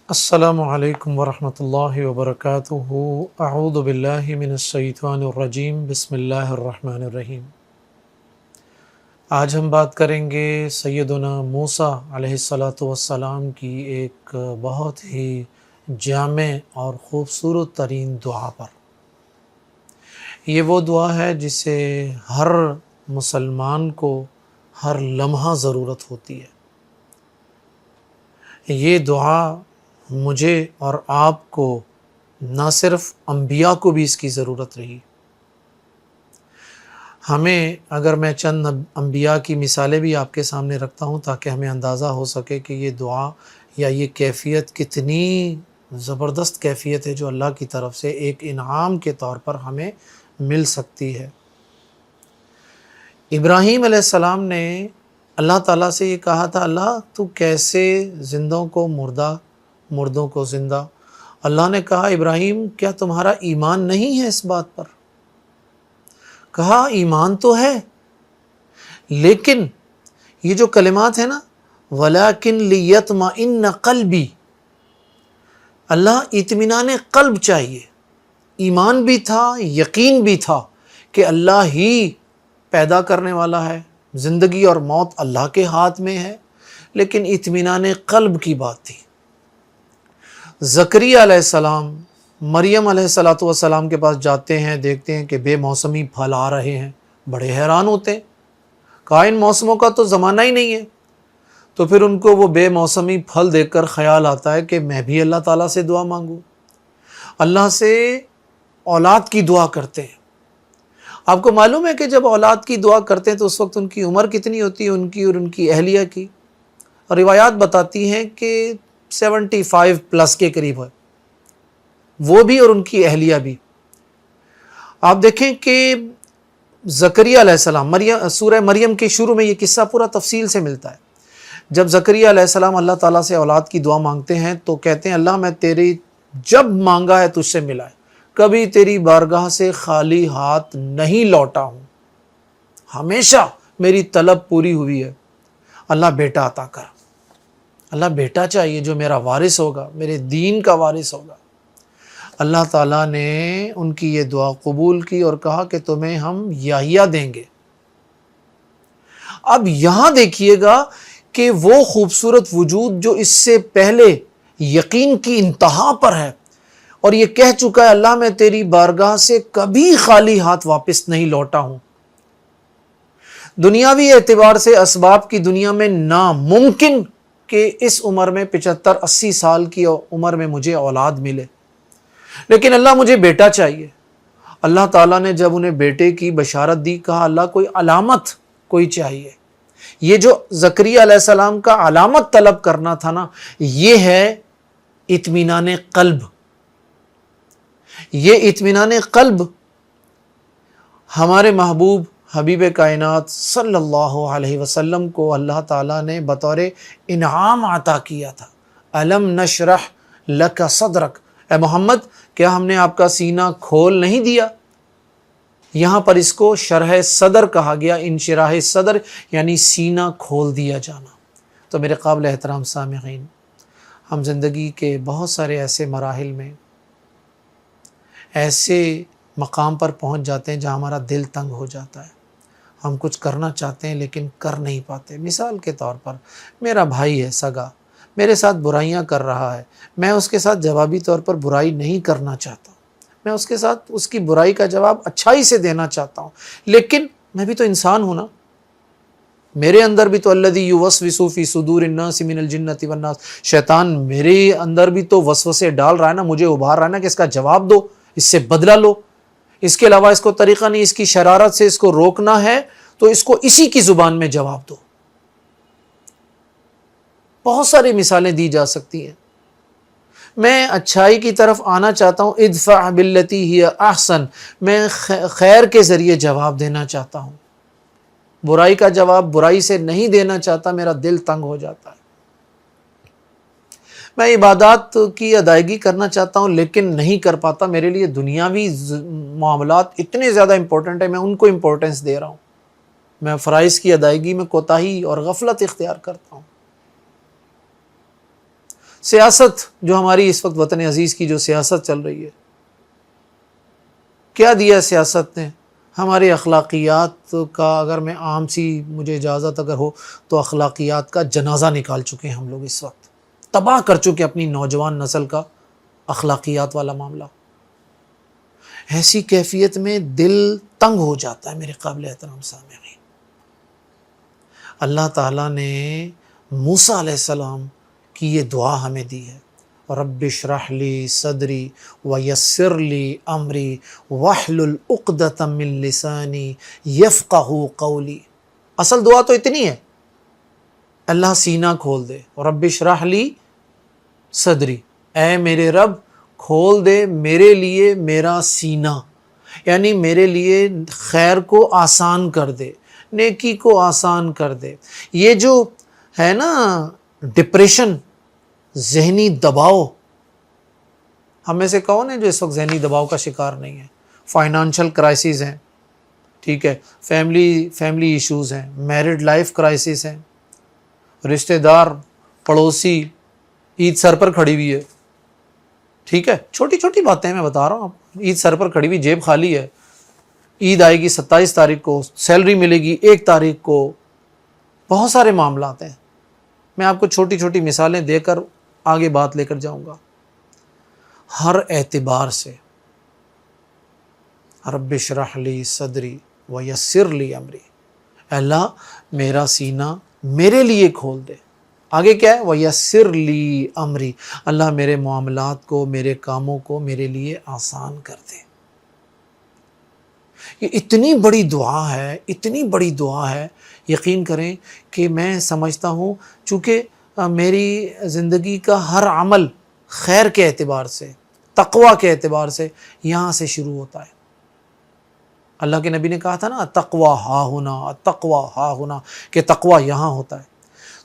السلام علیکم ورحمۃ اللہ وبرکاتہ۔ اعوذ باللہ من الشیطان الرجیم، بسم اللہ الرحمن الرحیم۔ آج ہم بات کریں گے سیدنا موسیٰ علیہ الصلاۃ والسلام کی ایک بہت ہی جامع اور خوبصورت ترین دعا پر۔ یہ وہ دعا ہے جسے ہر مسلمان کو ہر لمحہ ضرورت ہوتی ہے۔ یہ دعا مجھے اور آپ کو نہ صرف انبیاء کو بھی اس کی ضرورت رہی۔ ہمیں اگر میں چند انبیاء کی مثالیں بھی آپ کے سامنے رکھتا ہوں تاکہ ہمیں اندازہ ہو سکے کہ یہ دعا یا یہ کیفیت کتنی زبردست کیفیت ہے جو اللہ کی طرف سے ایک انعام کے طور پر ہمیں مل سکتی ہے۔ ابراہیم علیہ السلام نے اللہ تعالیٰ سے یہ کہا تھا، اللہ تو کیسے زندوں کو مردہ، مردوں کو زندہ؟ اللہ نے کہا، ابراہیم کیا تمہارا ایمان نہیں ہے اس بات پر؟ کہا ایمان تو ہے، لیکن یہ جو کلمات ہیں نا، وَلَكِنْ لِيَطْمَئِنَّ قَلْبِي، اللہ اطمینان قلب چاہیے۔ ایمان بھی تھا، یقین بھی تھا کہ اللہ ہی پیدا کرنے والا ہے، زندگی اور موت اللہ کے ہاتھ میں ہے، لیکن اطمینان قلب کی بات تھی۔ زکریا علیہ السلام مریم علیہ السلام کے پاس جاتے ہیں، دیکھتے ہیں کہ بے موسمی پھل آ رہے ہیں، بڑے حیران ہوتے ہیں، کہا ان موسموں کا تو زمانہ ہی نہیں ہے۔ تو پھر ان کو وہ بے موسمی پھل دیکھ کر خیال آتا ہے کہ میں بھی اللہ تعالیٰ سے دعا مانگوں، اللہ سے اولاد کی دعا کرتے ہیں۔ آپ کو معلوم ہے کہ جب اولاد کی دعا کرتے ہیں تو اس وقت ان کی عمر کتنی ہوتی ہے، ان کی اور ان کی اہلیہ کی؟ اور روایات بتاتی ہیں کہ 75 پلس کے قریب ہے، وہ بھی اور ان کی اہلیہ بھی۔ آپ دیکھیں کہ زکریا علیہ السلام، سورہ مریم کے شروع میں یہ قصہ پورا تفصیل سے ملتا ہے۔ جب زکریا علیہ السلام اللہ تعالیٰ سے اولاد کی دعا مانگتے ہیں تو کہتے ہیں، اللہ میں تیری جب مانگا ہے تجھ سے ملا ہے، کبھی تیری بارگاہ سے خالی ہاتھ نہیں لوٹا ہوں، ہمیشہ میری طلب پوری ہوئی ہے۔ اللہ بیٹا عطا کر، اللہ بیٹا چاہیے جو میرا وارث ہوگا، میرے دین کا وارث ہوگا۔ اللہ تعالیٰ نے ان کی یہ دعا قبول کی اور کہا کہ تمہیں ہم یحییٰ دیں گے۔ اب یہاں دیکھیے گا کہ وہ خوبصورت وجود جو اس سے پہلے یقین کی انتہا پر ہے اور یہ کہہ چکا ہے، اللہ میں تیری بارگاہ سے کبھی خالی ہاتھ واپس نہیں لوٹا ہوں۔ دنیاوی اعتبار سے اسباب کی دنیا میں ناممکن کہ اس عمر میں 75-80 سال کی عمر میں مجھے اولاد ملے، لیکن اللہ مجھے بیٹا چاہیے۔ اللہ تعالیٰ نے جب انہیں بیٹے کی بشارت دی، کہا اللہ کوئی علامت کوئی چاہیے۔ یہ جو زکریا علیہ السلام کا علامت طلب کرنا تھا نا، یہ ہے اطمینان قلب۔ یہ اطمینان قلب ہمارے محبوب حبیب کائنات صلی اللہ علیہ وسلم کو اللہ تعالیٰ نے بطور انعام عطا کیا تھا۔ الم نشرح لک صدرک، اے محمد کیا ہم نے آپ کا سینہ کھول نہیں دیا؟ یہاں پر اس کو شرح صدر کہا گیا، انشراح صدر یعنی سینہ کھول دیا جانا۔ تو میرے قابل احترام سامعین، ہم زندگی کے بہت سارے ایسے مراحل میں ایسے مقام پر پہنچ جاتے ہیں جہاں ہمارا دل تنگ ہو جاتا ہے، ہم کچھ کرنا چاہتے ہیں لیکن کر نہیں پاتے۔ مثال کے طور پر میرا بھائی ہے سگا، میرے ساتھ برائیاں کر رہا ہے، میں اس کے ساتھ جوابی طور پر برائی نہیں کرنا چاہتا، میں اس کے ساتھ اس کی برائی کا جواب اچھائی سے دینا چاہتا ہوں، لیکن میں بھی تو انسان ہوں نا، میرے اندر بھی تو الذی یوسوس فی صدور الناس من الجنۃ والناس، شیطان میرے اندر بھی تو وسوسے ڈال رہا ہے نا، مجھے ابھار رہا ہے نا کہ اس کا جواب دو، اس سے بدلہ لو، اس کے علاوہ اس کو طریقہ نہیں، اس کی شرارت سے اس کو روکنا ہے تو اس کو اسی کی زبان میں جواب دو۔ بہت ساری مثالیں دی جا سکتی ہیں۔ میں اچھائی کی طرف آنا چاہتا ہوں، ادفع باللتی ہی احسن، میں خیر کے ذریعے جواب دینا چاہتا ہوں، برائی کا جواب برائی سے نہیں دینا چاہتا، میرا دل تنگ ہو جاتا ہے۔ میں عبادات کی ادائیگی کرنا چاہتا ہوں لیکن نہیں کر پاتا، میرے لیے دنیاوی معاملات اتنے زیادہ امپورٹنٹ ہیں، میں ان کو امپورٹنس دے رہا ہوں، میں فرائض کی ادائیگی میں کوتاہی اور غفلت اختیار کرتا ہوں۔ سیاست جو ہماری اس وقت وطن عزیز کی جو سیاست چل رہی ہے، کیا دیا سیاست نے؟ ہماری اخلاقیات کا، اگر میں عام سی مجھے اجازت اگر ہو تو اخلاقیات کا جنازہ نکال چکے ہیں ہم لوگ، اس وقت تباہ کر چکے اپنی نوجوان نسل کا اخلاقیات والا معاملہ۔ ایسی کیفیت میں دل تنگ ہو جاتا ہے میرے قابل احترام سامعین۔ اللہ تعالیٰ نے موسیٰ علیہ السلام کی یہ دعا ہمیں دی ہے، رب اشرح لی صدری ویسر لی امری واحلل عقدۃ من لسانی یفقہوا قولی۔ اصل دعا تو اتنی ہے، اللہ سینہ کھول دے، رب اشرح لی صدری، اے میرے رب کھول دے میرے لیے میرا سینہ، یعنی میرے لیے خیر کو آسان کر دے، نیکی کو آسان کر دے۔ یہ جو ہے نا ڈپریشن، ذہنی دباؤ، ہم میں سے کون ہے جو اس وقت ذہنی دباؤ کا شکار نہیں ہے؟ فائنانشل کرائسس ہیں، ٹھیک ہے، فیملی ایشوز ہیں، میرڈ لائف کرائسس ہیں، رشتہ دار پڑوسی، عید سر پر کھڑی ہوئی ہے، ٹھیک ہے، چھوٹی چھوٹی باتیں میں بتا رہا ہوں آپ، عید سر پر کھڑی ہوئی، جیب خالی ہے، عید آئے گی 27 تاریخ کو، سیلری ملے گی 1 تاریخ کو، بہت سارے معاملات ہیں۔ میں آپ کو چھوٹی چھوٹی مثالیں دے کر آگے بات لے کر جاؤں گا۔ ہر اعتبار سے رب اشرح لی صدری ویسر لی امری، اللہ میرا سینہ میرے لیے کھول دے۔ آگے کیا ہے؟ ویسر لی امری، اللہ میرے معاملات کو، میرے کاموں کو میرے لیے آسان کر دے۔ یہ اتنی بڑی دعا ہے، اتنی بڑی دعا ہے، یقین کریں کہ میں سمجھتا ہوں چونکہ میری زندگی کا ہر عمل خیر کے اعتبار سے، تقوی کے اعتبار سے یہاں سے شروع ہوتا ہے۔ اللہ کے نبی نے کہا تھا نا تقوی ہا ہونا، تقوی ہا ہونا، کہ تقوی یہاں ہوتا ہے۔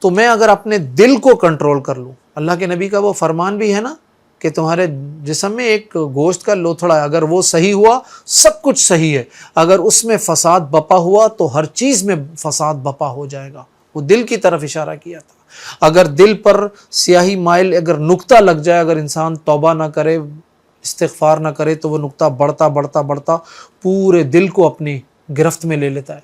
تو میں اگر اپنے دل کو کنٹرول کر لوں، اللہ کے نبی کا وہ فرمان بھی ہے نا کہ تمہارے جسم میں ایک گوشت کا لوتھڑا ہے، اگر وہ صحیح ہوا سب کچھ صحیح ہے، اگر اس میں فساد بپا ہوا تو ہر چیز میں فساد بپا ہو جائے گا۔ وہ دل کی طرف اشارہ کیا تھا۔ اگر دل پر سیاہی مائل اگر نقطہ لگ جائے، اگر انسان توبہ نہ کرے، استغفار نہ کرے، تو وہ نقطہ بڑھتا بڑھتا بڑھتا پورے دل کو اپنی گرفت میں لے لیتا ہے،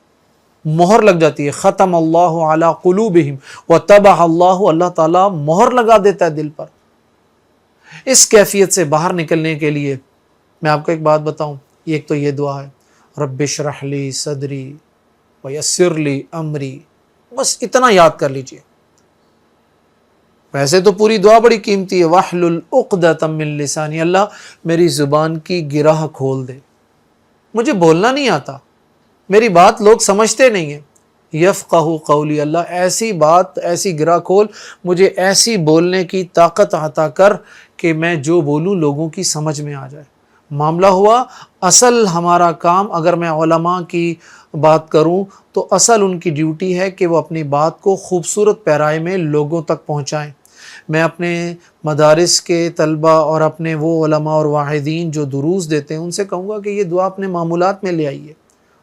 مہر لگ جاتی ہے۔ ختم اللہ علی قلوبہم وطبع اللہ، اللہ تعالیٰ مہر لگا دیتا ہے دل پر۔ اس کیفیت سے باہر نکلنے کے لیے میں آپ کو ایک بات بتاؤں، ایک تو یہ دعا ہے رب اشرح لی صدری ویسر لی امری، بس اتنا یاد کر لیجئے۔ ویسے تو پوری دعا بڑی قیمتی ہے، واحلل عقدۃ من لسانی، اللہ میری زبان کی گرہ کھول دے، مجھے بولنا نہیں آتا، میری بات لوگ سمجھتے نہیں ہیں، یفقہوا قولی، اللہ ایسی بات، ایسی گرہ کھول، مجھے ایسی بولنے کی طاقت عطا کر کہ میں جو بولوں لوگوں کی سمجھ میں آ جائے۔ معاملہ ہوا اصل ہمارا کام، اگر میں علماء کی بات کروں تو اصل ان کی ڈیوٹی ہے کہ وہ اپنی بات کو خوبصورت پیرائے میں لوگوں تک پہنچائیں۔ میں اپنے مدارس کے طلبہ اور اپنے وہ علماء اور واعظین جو دروس دیتے ہیں ان سے کہوں گا کہ یہ دعا اپنے معمولات میں لے آئیے،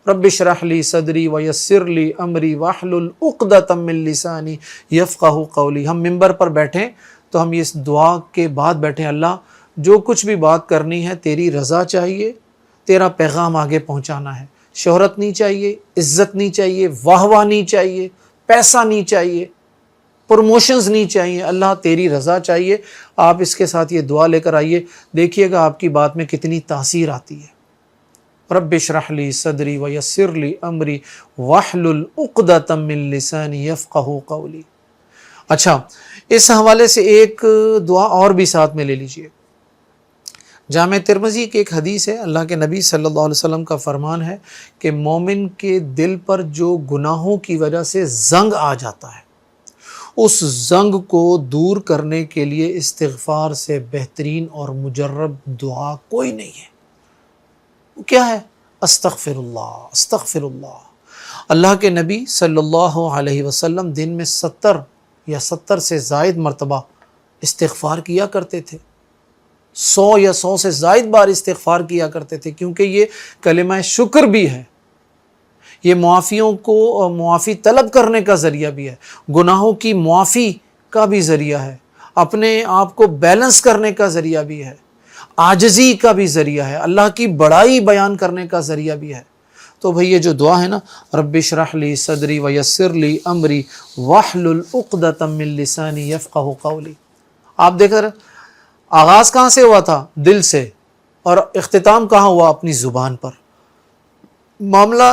رب اشرح لی صدری ویسر لی امری واحلل عقدۃ من لسانی یفقہوا قولی۔ ہم ممبر پر بیٹھیں تو ہم اس دعا کے بعد بیٹھیں، اللہ جو کچھ بھی بات کرنی ہے تیری رضا چاہیے، تیرا پیغام آگے پہنچانا ہے، شہرت نہیں چاہیے، عزت نہیں چاہیے، واہ واہ نہیں چاہیے، پیسہ نہیں چاہیے، پروموشنز نہیں چاہیے، اللہ تیری رضا چاہیے۔ آپ اس کے ساتھ یہ دعا لے کر آئیے، دیکھیے گا آپ کی بات میں کتنی تاثیر آتی ہے۔ رب اشرح لی صدری ویسر لی امری واحلل عقدۃ من لسانی یفقہوا قولی۔ اچھا، اس حوالے سے ایک دعا اور بھی ساتھ میں لے لیجئے۔ جامع ترمذی کی ایک حدیث ہے، اللہ کے نبی صلی اللہ علیہ وسلم کا فرمان ہے کہ مومن کے دل پر جو گناہوں کی وجہ سے زنگ آ جاتا ہے، اس زنگ کو دور کرنے کے لیے استغفار سے بہترین اور مجرب دعا کوئی نہیں ہے۔ وہ کیا ہے؟ استغفر اللہ، استغفر اللہ۔ اللہ کے نبی صلی اللہ علیہ وسلم دن میں 70 یا 70 سے زائد مرتبہ استغفار کیا کرتے تھے، 100 یا 100 سے زائد بار استغفار کیا کرتے تھے، کیونکہ یہ کلمہ شکر بھی ہے، یہ معافیوں کو معافی طلب کرنے کا ذریعہ بھی ہے، گناہوں کی معافی کا بھی ذریعہ ہے۔ اپنے آپ کو بیلنس کرنے کا ذریعہ بھی ہے، عاجزی کا بھی ذریعہ ہے، اللہ کی بڑائی بیان کرنے کا ذریعہ بھی ہے۔ تو بھئی یہ جو دعا ہے نا، رب اشرح لی صدری ویسر لی امری واحلل عقدۃ من لسانی یفقہوا قولی، آپ دیکھ رہے آغاز کہاں سے ہوا تھا؟ دل سے، اور اختتام کہاں ہوا؟ اپنی زبان پر۔ معاملہ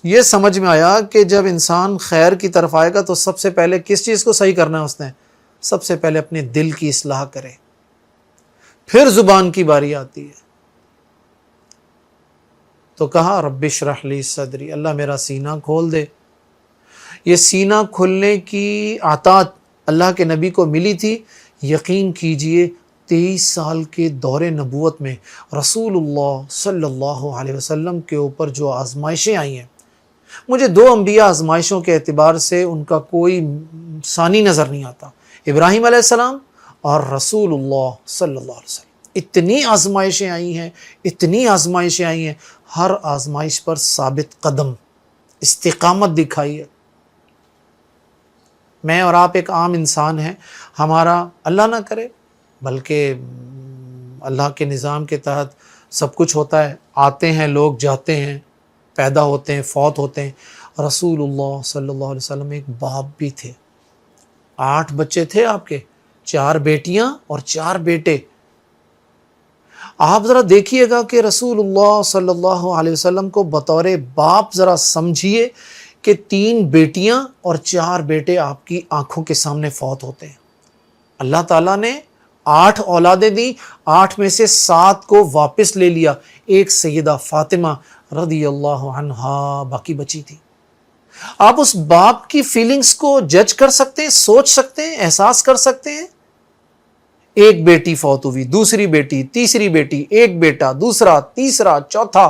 یہ سمجھ میں آیا کہ جب انسان خیر کی طرف آئے گا تو سب سے پہلے کس چیز کو صحیح کرنا ہے اس نے؟ سب سے پہلے اپنے دل کی اصلاح کرے، پھر زبان کی باری آتی ہے۔ تو کہا رب اشرح لی صدری، اللہ میرا سینہ کھول دے۔ یہ سینہ کھلنے کی عطا اللہ کے نبی کو ملی تھی۔ یقین کیجئے 23 سال کے دور نبوت میں رسول اللہ صلی اللہ علیہ وسلم کے اوپر جو آزمائشیں آئی ہیں، مجھے 2 انبیاء آزمائشوں کے اعتبار سے ان کا کوئی ثانی نظر نہیں آتا، ابراہیم علیہ السلام اور رسول اللہ صلی اللہ علیہ وسلم۔ اتنی آزمائشیں آئی ہیں، اتنی آزمائشیں آئی ہیں، ہر آزمائش پر ثابت قدم، استقامت دکھائی ہے۔ میں اور آپ ایک عام انسان ہیں، ہمارا اللہ نہ کرے بلکہ اللہ کے نظام کے تحت سب کچھ ہوتا ہے، آتے ہیں لوگ، جاتے ہیں، پیدا ہوتے ہیں، فوت ہوتے ہیں۔ رسول اللہ صلی اللہ علیہ وسلم ایک باپ بھی تھے، 8 بچے تھے آپ کے، 4 بیٹیاں اور 4 بیٹے۔ آپ ذرا دیکھیے گا کہ رسول اللہ صلی اللہ علیہ وسلم کو بطور باپ ذرا سمجھیے کہ 3 بیٹیاں اور 4 بیٹے آپ کی آنکھوں کے سامنے فوت ہوتے ہیں۔ اللہ تعالیٰ نے 8 اولادیں دی، 8 میں سے 7 کو واپس لے لیا، ایک سیدہ فاطمہ رضی اللہ عنہا باقی بچی تھی۔ آپ اس باپ کی فیلنگز کو جج کر سکتے ہیں، سوچ سکتے ہیں، احساس کر سکتے ہیں؟ ایک بیٹی فوت ہوئی، دوسری بیٹی، تیسری بیٹی، ایک بیٹا، دوسرا، تیسرا، چوتھا۔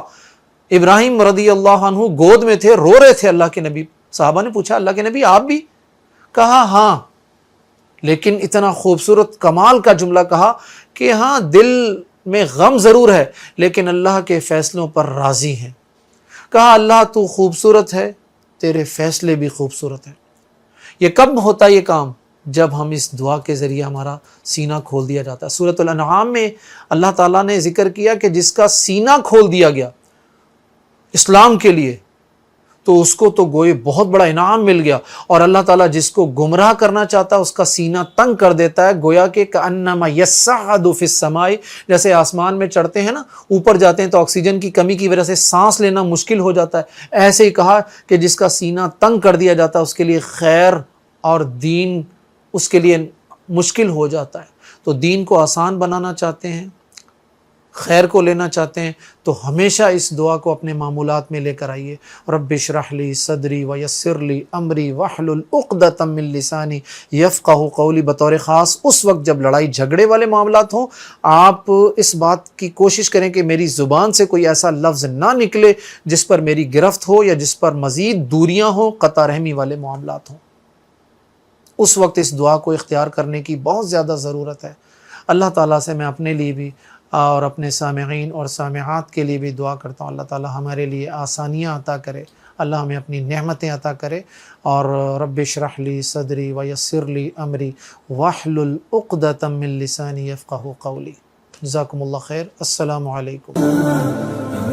ابراہیم رضی اللہ عنہ گود میں تھے، رو رہے تھے اللہ کے نبی۔ صحابہ نے پوچھا اللہ کے نبی آپ بھی؟ کہا ہاں، لیکن اتنا خوبصورت کمال کا جملہ کہا کہ ہاں دل میں غم ضرور ہے لیکن اللہ کے فیصلوں پر راضی ہیں۔ کہا اللہ تو خوبصورت ہے، تیرے فیصلے بھی خوبصورت ہیں۔ یہ کب ہوتا ہے یہ کام؟ جب ہم اس دعا کے ذریعے ہمارا سینہ کھول دیا جاتا ہے۔ سورۃ الانعام میں اللہ تعالیٰ نے ذکر کیا کہ جس کا سینہ کھول دیا گیا اسلام کے لیے تو اس کو تو گوئے بہت بڑا انعام مل گیا، اور اللہ تعالیٰ جس کو گمراہ کرنا چاہتا ہے اس کا سینہ تنگ کر دیتا ہے، گویا کہ کأنما یصعد فی السماء، جیسے آسمان میں چڑھتے ہیں نا، اوپر جاتے ہیں تو آکسیجن کی کمی کی وجہ سے سانس لینا مشکل ہو جاتا ہے، ایسے ہی کہا کہ جس کا سینہ تنگ کر دیا جاتا ہے اس کے لیے خیر اور دین اس کے لیے مشکل ہو جاتا ہے۔ تو دین کو آسان بنانا چاہتے ہیں، خیر کو لینا چاہتے ہیں تو ہمیشہ اس دعا کو اپنے معمولات میں لے کر آئیے۔ رب اشرح لی صدری ویسر لی امری واحلل عقدۃ من لسانی یفقہوا قولی، بطور خاص اس وقت جب لڑائی جھگڑے والے معاملات ہوں، آپ اس بات کی کوشش کریں کہ میری زبان سے کوئی ایسا لفظ نہ نکلے جس پر میری گرفت ہو یا جس پر مزید دوریاں ہوں، قطع رحمی والے معاملات ہوں۔ اس وقت اس دعا کو اختیار کرنے کی بہت زیادہ ضرورت ہے۔ اللہ تعالیٰ سے میں اپنے لیے بھی اور اپنے سامعین اور سامعات کے لیے بھی دعا کرتا ہوں، اللہ تعالیٰ ہمارے لیے آسانیاں عطا کرے، اللہ ہمیں اپنی نعمتیں عطا کرے، اور رب اشرح لی صدری ویسر لی امری واحلل عقدۃ من لسانی یفقہوا قولی۔ جزاکم اللہ خیر، السلام علیکم۔